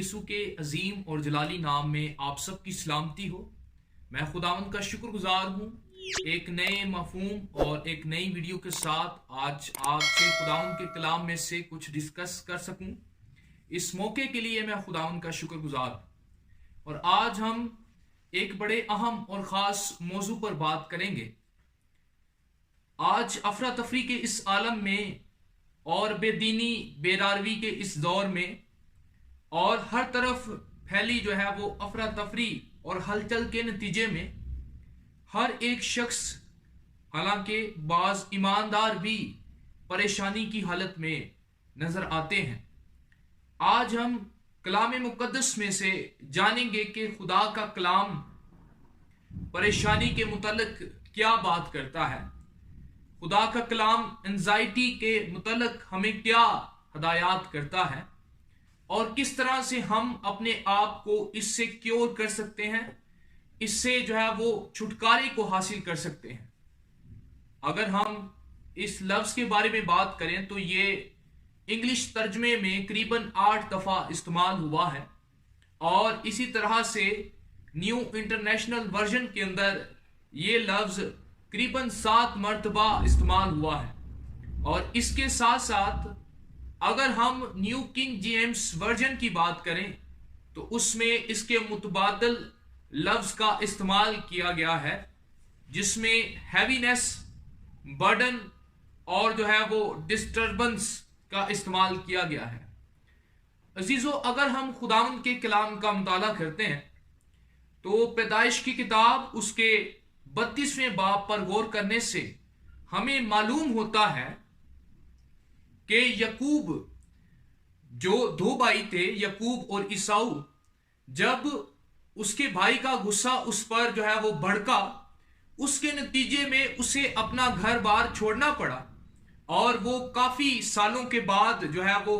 यसु के अजीम और जलाली नाम में आप सब की सलामती हो। मैं खुदावंद का शुक्रगुजार हूँ एक नए मफहूम और एक नई वीडियो के साथ आज आपसे खुदावंद के कलाम में से कुछ डिस्कस कर सकूं। इस मौके के लिए मैं खुदावंद का शुक्रगुजार हूँ। और आज हम एक बड़े अहम और ख़ास मौजू पर बात करेंगे। आज अफरा तफरी के इस आलम में और बेदीनी बेरारवी के इस दौर में और हर तरफ फैली जो है वो अफरा तफरी और हलचल के नतीजे में हर एक शख्स, हालांकि बाज ईमानदार भी, परेशानी की हालत में नजर आते हैं। आज हम कलाम मुकद्दस में से जानेंगे कि खुदा का कलाम परेशानी के मुतल्लिक क्या बात करता है। खुदा का कलाम एंजाइटी के मुतल्लिक हमें क्या हदायत करता है और किस तरह से हम अपने आप को इससे क्योर कर सकते हैं, इससे जो है वो छुटकारे को हासिल कर सकते हैं। अगर हम इस लफ्ज़ के बारे में बात करें तो ये इंग्लिश तर्जमे में करीबन 8 दफ़ा इस्तेमाल हुआ है और इसी तरह से न्यू इंटरनेशनल वर्जन के अंदर ये लफ्ज़ करीबन 7 मरतबा इस्तेमाल हुआ है। और इसके साथ साथ अगर हम न्यू किंग जेम्स वर्जन की बात करें तो उसमें इसके मुतबादल लफ्ज़ का इस्तेमाल किया गया है, जिसमें हैवीनेस, बर्डन और जो है वो डिस्टर्बेंस का इस्तेमाल किया गया है। अजीज़ों, अगर हम खुदावंद के कलाम का मुताला करते हैं तो पैदाइश की किताब उसके 32वें बाब पर गौर करने से हमें मालूम होता है कि यकूब, जो 2 भाई थे, यकूब और ईसाऊ, जब उसके भाई का गुस्सा उस पर जो है वो भड़का, उसके नतीजे में उसे अपना घर बार छोड़ना पड़ा और वो काफी सालों के बाद जो है वो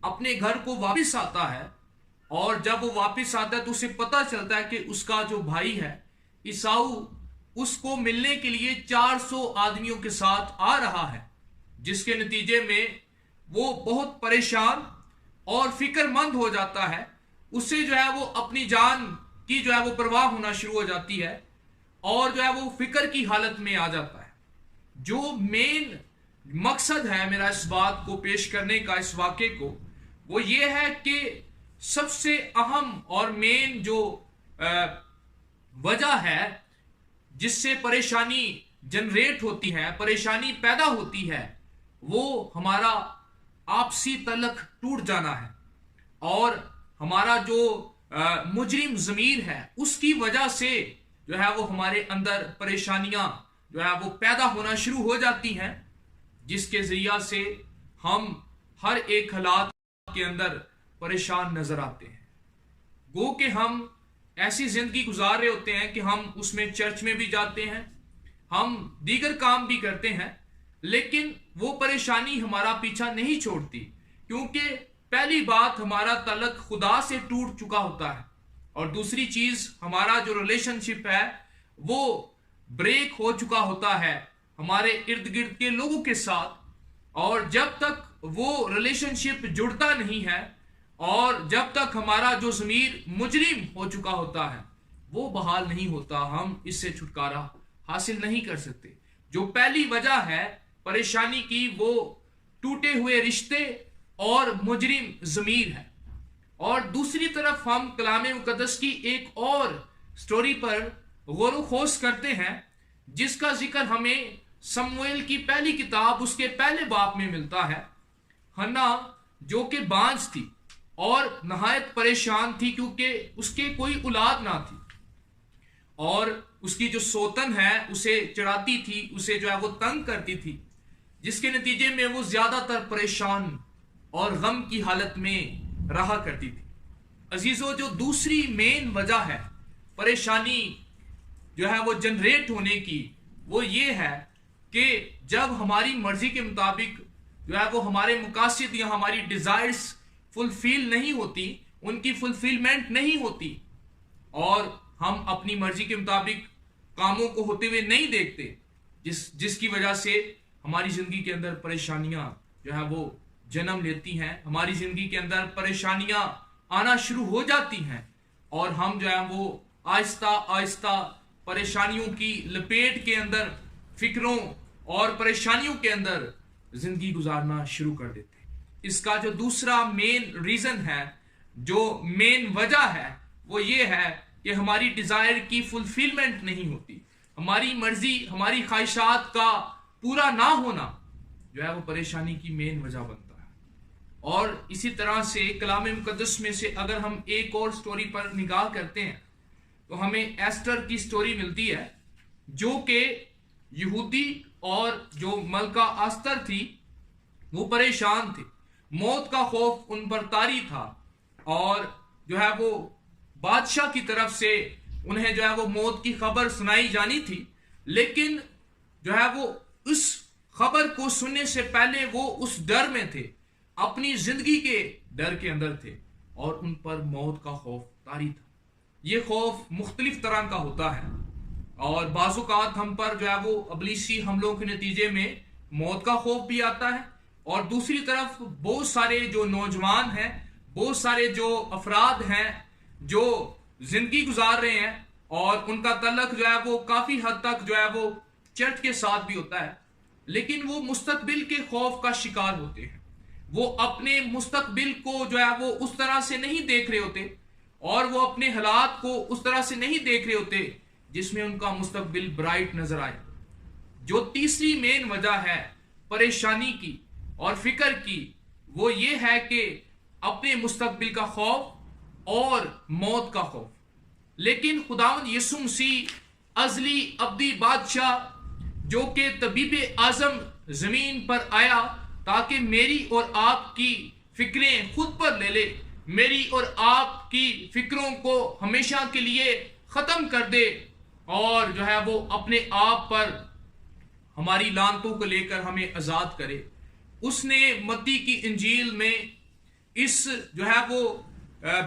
अपने घर को वापस आता है। और जब वो वापस आता है तो उसे पता चलता है कि उसका जो भाई है ईसाऊ उसको मिलने के लिए 400 आदमियों के साथ आ रहा है, जिसके नतीजे में वो बहुत परेशान और फिक्रमंद हो जाता है। उससे जो है वो अपनी जान की जो है वो परवाह होना शुरू हो जाती है और जो है वो फिक्र की हालत में आ जाता है। जो मेन मकसद है मेरा इस बात को पेश करने का, इस वाक़े को, वो ये है कि सबसे अहम और मेन जो वजह है जिससे परेशानी जनरेट होती है, परेशानी पैदा होती है, वो हमारा आपसी तल्लक टूट जाना है और हमारा जो मुजरिम ज़मीर है उसकी वजह से जो है वो हमारे अंदर परेशानियां जो है वो पैदा होना शुरू हो जाती हैं, जिसके ज़रिया से हम हर एक हालात के अंदर परेशान नजर आते हैं। गो कि हम ऐसी जिंदगी गुजार रहे होते हैं कि हम उसमें चर्च में भी जाते हैं, हम दीगर काम भी करते हैं, लेकिन वो परेशानी हमारा पीछा नहीं छोड़ती, क्योंकि पहली बात हमारा तल्लक खुदा से टूट चुका होता है और दूसरी चीज हमारा जो रिलेशनशिप है वो ब्रेक हो चुका होता है हमारे इर्द गिर्द के लोगों के साथ। और जब तक वो रिलेशनशिप जुड़ता नहीं है और जब तक हमारा जो ज़मीर मुजरिम हो चुका होता है वो बहाल नहीं होता, हम इससे छुटकारा हासिल नहीं कर सकते। जो पहली वजह है परेशानी की वो टूटे हुए रिश्ते और मुजरिम ज़मीर है। और दूसरी तरफ हम कलाम मुकद्दस की एक और स्टोरी पर गौर खोज करते हैं, जिसका जिक्र हमें शमूएल की पहली किताब उसके पहले बाब में मिलता है। हन्ना जो कि बांझ थी और नहायत परेशान थी क्योंकि उसके कोई औलाद ना थी और उसकी जो सोतन है उसे चढ़ाती थी, उसे जो है वो तंग करती थी, जिसके नतीजे में वो ज्यादातर परेशान और गम की हालत में रहा करती थी। अजीजों, जो दूसरी मेन वजह है परेशानी जो है वो जनरेट होने की, वो ये है कि जब हमारी मर्जी के मुताबिक जो है वो हमारे मकासद या हमारी डिजायर्स फुलफिल नहीं होती, उनकी फुलफिलमेंट नहीं होती और हम अपनी मर्जी के मुताबिक कामों को होते हुए नहीं देखते, जिसकी वजह से हमारी जिंदगी के अंदर परेशानियां जो है वो जन्म लेती हैं। हमारी जिंदगी के अंदर परेशानियां आना शुरू हो जाती हैं और हम जो है वो आहिस्ता आहिस्ता परेशानियों की लपेट के अंदर, फिक्रों और परेशानियों के अंदर जिंदगी गुजारना शुरू कर देते हैं। इसका जो दूसरा मेन रीजन है, जो मेन वजह है, वो ये है कि हमारी डिजायर की फुलफिलमेंट नहीं होती। हमारी मर्जी, हमारी ख्वाहिशात का पूरा ना होना जो है वो परेशानी की मेन वजह बनता है। और इसी तरह से कलाम मुकद्दस में से अगर हम एक और स्टोरी पर निगाह करते हैं तो हमें एस्टर की स्टोरी मिलती है, जो कि यहूदी और जो मलका अस्तर थी वो परेशान थे। मौत का खौफ उन पर तारी था और जो है वो बादशाह की तरफ से उन्हें जो है वो मौत की खबर सुनाई जानी थी, लेकिन जो है वो उस खबर को सुनने से पहले वो उस डर में थे, अपनी जिंदगी के डर के अंदर थे और उन पर मौत का खौफ तारी था। ये खौफ मुख्तलिफ तरह का होता है और बाज़-औक़ात हम पर जो है वो अबलीसी हमलों के नतीजे में मौत का खौफ भी आता है, और दूसरी तरफ बहुत सारे जो नौजवान हैं, बहुत सारे जो अफराद हैं जो जिंदगी गुजार रहे हैं और उनका तल्लक जो है वो काफी हद तक जो है वो चर्च के साथ भी होता है, लेकिन वो मुस्तकबिल के खौफ का शिकार होते हैं। वो अपने मुस्तकबिल को जो है वो उस तरह से नहीं देख रहे होते और वो अपने हालात को उस तरह से नहीं देख रहे होते जिसमें उनका मुस्तकबिल ब्राइट नजर आए। जो तीसरी मेन वजह है परेशानी की और फिक्र की, वो ये है कि अपने मुस्तकबिल का खौफ और मौत का खौफ। लेकिन खुदावंद यीशु मसीह अज़ली अब्दी बादशाह, जो कि तबीब आज़म जमीन पर आया ताकि मेरी और आपकी फिक्रें खुद पर ले ले, मेरी और आपकी फिक्रों को हमेशा के लिए खत्म कर दे और जो है वो अपने आप पर हमारी लानतों को लेकर हमें आजाद करे। उसने मत्ती की इंजील में इस जो है वो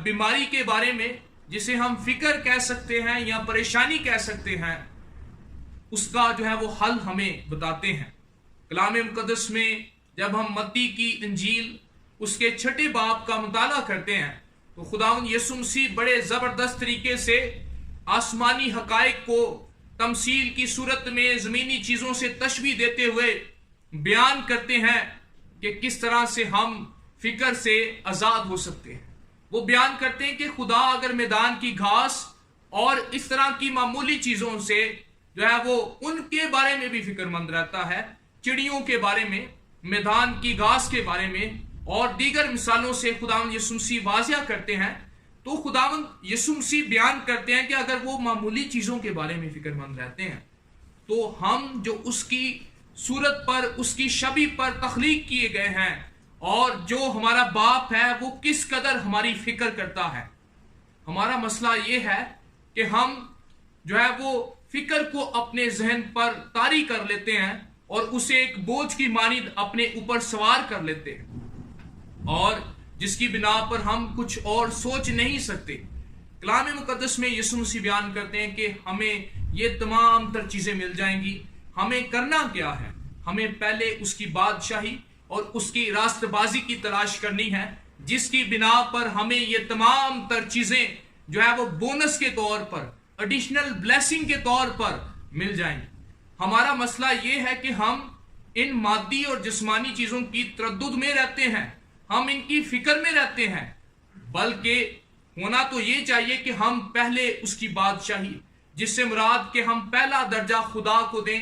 बीमारी के बारे में, जिसे हम फिक्र कह सकते हैं या परेशानी कह सकते हैं, उसका जो है वो हल हमें बताते हैं। कलाम मुकद्दस में जब हम मत्ती की इंजील उसके 6 बाब का मुताला करते हैं तो खुदावंद यीशु मसीह बड़े जबरदस्त तरीके से आसमानी हकायक को तमसील की सूरत में जमीनी चीजों से तशबीह देते हुए बयान करते हैं कि किस तरह से हम फिक्र से आजाद हो सकते हैं। वो बयान करते हैं कि खुदा अगर मैदान की घास और इस तरह की मामूली चीजों से जो है वो उनके बारे में भी फिक्रमंद रहता है, चिड़ियों के बारे में, मैदान की घास के बारे में और दीगर मिसालों से खुदावंद यीशु मसीह वाज़िया करते हैं। तो खुदावंद यीशु मसीह बयान करते हैं कि अगर वो मामूली चीजों के बारे में फिक्रमंद रहते हैं तो हम जो उसकी सूरत पर, उसकी शबी पर तख्लीक किए गए हैं और जो हमारा बाप है वो किस कदर हमारी फिक्र करता है। हमारा मसला ये है कि हम जो है वो फिक्र को अपने जहन पर तारी कर लेते हैं और उसे एक बोझ की मानिंद अपने ऊपर सवार कर लेते हैं और जिसकी बिना पर हम कुछ और सोच नहीं सकते। कलाम मुकद्दस में यीशु मसीह बयान करते हैं कि हमें ये तमाम तर चीजें मिल जाएंगी। हमें करना क्या है? हमें पहले उसकी बादशाही और उसकी रास्तबाजी की तलाश करनी है, जिसकी बिना पर हमें ये तमाम तर चीजें जो है वो बोनस के तौर पर, एडिशनल ब्लेसिंग के तौर पर मिल जाएंगी। हमारा मसला ये है कि हम इन मादी और जिस्मानी चीजों की तरद्दुद में रहते हैं, हम इनकी फिक्र में रहते हैं, बल्कि होना तो ये चाहिए कि हम पहले उसकी बादशाही, जिससे मुराद कि हम पहला दर्जा खुदा को दें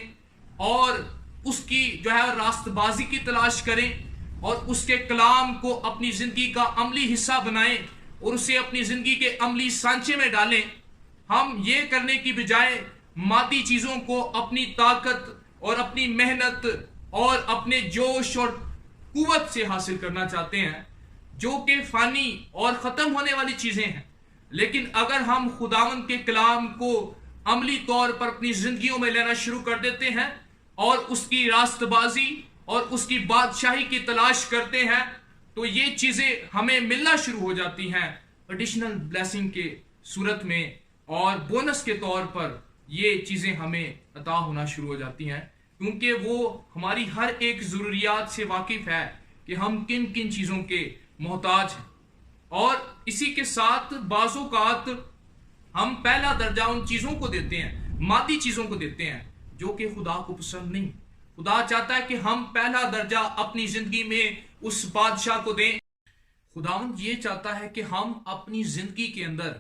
और उसकी जो है रास्तबाजी की तलाश करें और उसके कलाम को अपनी जिंदगी का अमली हिस्सा बनाएं और उसे अपनी जिंदगी के अमली सांचे में डालें। हम ये करने की बजाय मादी चीजों को अपनी ताकत और अपनी मेहनत और अपने जोश और कुव्वत से हासिल करना चाहते हैं, जो कि फानी और खत्म होने वाली चीजें हैं। लेकिन अगर हम खुदावंद के कलाम को अमली तौर पर अपनी जिंदगियों में लेना शुरू कर देते हैं और उसकी रास्तबाजी और उसकी बादशाही की तलाश करते हैं, तो ये चीजें हमें मिलना शुरू हो जाती हैं एडिशनल ब्लेसिंग के सूरत में, और बोनस के तौर पर ये चीजें हमें अता होना शुरू हो जाती हैं, क्योंकि वो हमारी हर एक जरूरियात से वाकिफ है कि हम किन किन चीजों के मोहताज हैं। اور اسی کے ساتھ بعض اوقات ہم پہلا درجہ ان چیزوں کو دیتے ہیں، مادی چیزوں کو دیتے ہیں جو کہ خدا کو پسند نہیں۔ خدا چاہتا ہے کہ ہم پہلا درجہ اپنی زندگی میں اس بادشاہ کو دیں۔ خداوند یہ چاہتا ہے کہ ہم اپنی زندگی کے اندر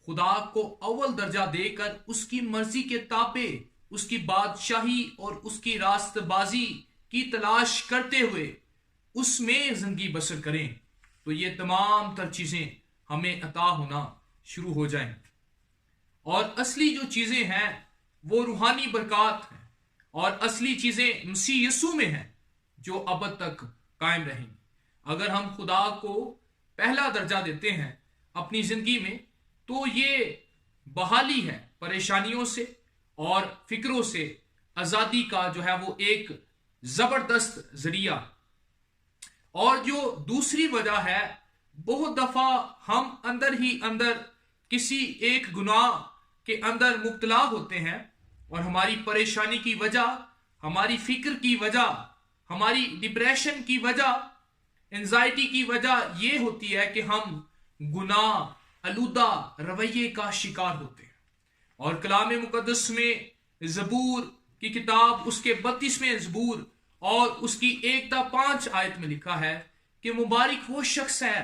خدا کو اول درجہ دے کر اس کی مرضی کے تابع، اس کی بادشاہی اور اس کی راست بازی کی تلاش کرتے ہوئے اس میں زندگی بسر کریں، تو یہ تمام تر چیزیں ہمیں عطا ہونا شروع ہو جائیں۔ اور اصلی جو چیزیں ہیں وہ روحانی برکات ہیں، اور اصلی چیزیں مسیح یسوع میں ہیں جو ابد تک قائم رہیں گی۔ اگر ہم خدا کو پہلا درجہ دیتے ہیں اپنی زندگی میں، تو یہ بحالی ہے پریشانیوں سے اور فکروں سے آزادی کا جو ہے وہ ایک زبردست ذریعہ۔ اور جو دوسری وجہ ہے، بہت دفعہ ہم اندر ہی اندر کسی ایک گناہ کے اندر مبتلا ہوتے ہیں، اور ہماری پریشانی کی وجہ، ہماری فکر کی وجہ، ہماری ڈپریشن کی وجہ، انزائٹی کی وجہ یہ ہوتی ہے کہ ہم گناہ آلودہ رویے کا شکار ہوتے ہیں۔ اور کلام مقدس میں زبور کی کتاب اس کے 32ویں زبور اور اس کی 1-5 آیت میں لکھا ہے کہ مبارک وہ شخص ہے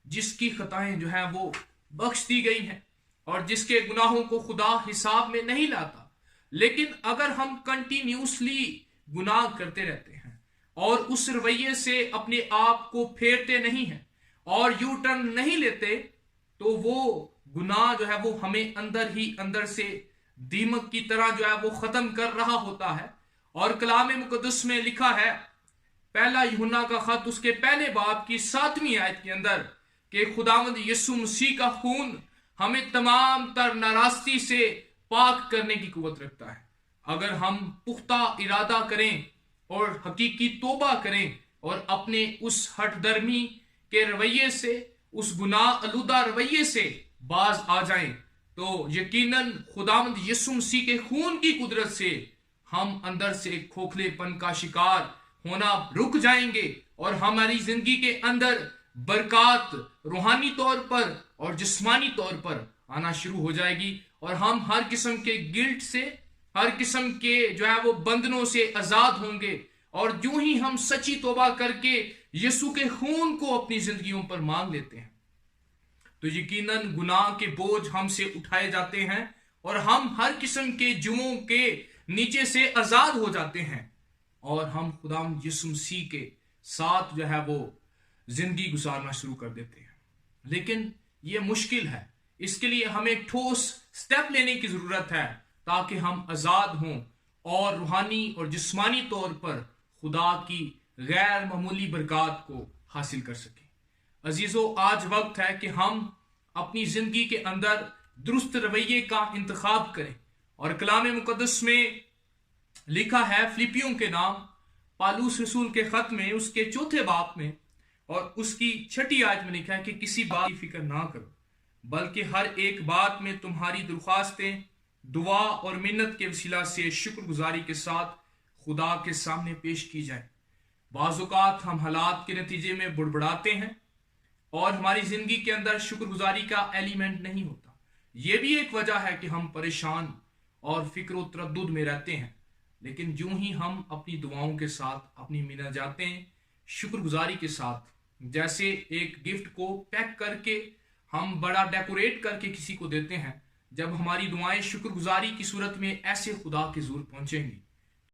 جس کی خطائیں جو ہیں وہ بخش دی گئی ہیں اور جس کے گناہوں کو خدا حساب میں نہیں لاتا۔ لیکن اگر ہم کنٹینیوسلی گناہ کرتے رہتے ہیں اور اس رویے سے اپنے آپ کو پھیرتے نہیں ہیں اور یو ٹرن نہیں لیتے، تو وہ گناہ جو ہے وہ ہمیں اندر ہی اندر سے دیمک کی طرح جو ہے وہ ختم کر رہا ہوتا ہے۔ اور کلام مقدس میں لکھا ہے، پہلا یوحنا کا خط اس کے پہلے باب کی 7ویں آیت کے اندر، کہ خداوند یسوع مسیح کا خون ہمیں تمام تر ناراستی سے پاک کرنے کی قوت رکھتا ہے۔ اگر ہم پختہ ارادہ کریں اور حقیقی توبہ کریں اور اپنے اس ہٹ درمی کے رویے سے، اس گناہ آلودہ رویے سے باز آ جائیں، تو یقیناً خداوند یسوع مسیح کے خون کی قدرت سے ہم اندر سے کھوکھلے پن کا شکار ہونا رک جائیں گے، اور ہماری زندگی کے اندر برکات روحانی طور پر اور جسمانی طور پر آنا شروع ہو جائے گی، اور ہم ہر قسم کے گلٹ سے، ہر قسم کے جو ہے وہ بندنوں سے آزاد ہوں گے۔ اور جو ہی ہم سچی توبہ کر کے یسوع کے خون کو اپنی زندگیوں پر مانگ لیتے ہیں، تو یقیناً گناہ کے بوجھ ہم سے اٹھائے جاتے ہیں اور ہم ہر قسم کے جموں کے نیچے سے آزاد ہو جاتے ہیں، اور ہم خدا یسوع مسیح کے ساتھ جو ہے وہ زندگی گزارنا شروع کر دیتے ہیں۔ لیکن یہ مشکل ہے، اس کے لیے ہمیں ٹھوس سٹیپ لینے کی ضرورت ہے تاکہ ہم آزاد ہوں اور روحانی اور جسمانی طور پر خدا کی غیر معمولی برکات کو حاصل کر سکیں۔ عزیزو، آج وقت ہے کہ ہم اپنی زندگی کے اندر درست رویے کا انتخاب کریں، اور کلام مقدس میں لکھا ہے، فلپیوں کے نام پالوس رسول کے خط میں اس کے 4 باب میں اور اس کی 6 آیت میں لکھا ہے کہ کسی بات کی فکر نہ کرو، بلکہ ہر ایک بات میں تمہاری درخواستیں دعا اور منت کے وسیلہ سے شکر گزاری کے ساتھ خدا کے سامنے پیش کی جائیں۔ بعض اوقات ہم حالات کے نتیجے میں بڑبڑاتے ہیں اور ہماری زندگی کے اندر شکر گزاری کا ایلیمنٹ نہیں ہوتا۔ یہ بھی ایک وجہ ہے کہ ہم پریشان اور فکر و تردد میں رہتے ہیں، لیکن جو ہی ہم اپنی دعاؤں کے ساتھ اپنی مناجاتیں شکر گزاری کے ساتھ، جیسے ایک گفٹ کو پیک کر کے ہم بڑا ڈیکوریٹ کر کے کسی کو دیتے ہیں، جب ہماری دعائیں شکر گزاری کی صورت میں ایسے خدا کے حضور پہنچیں گی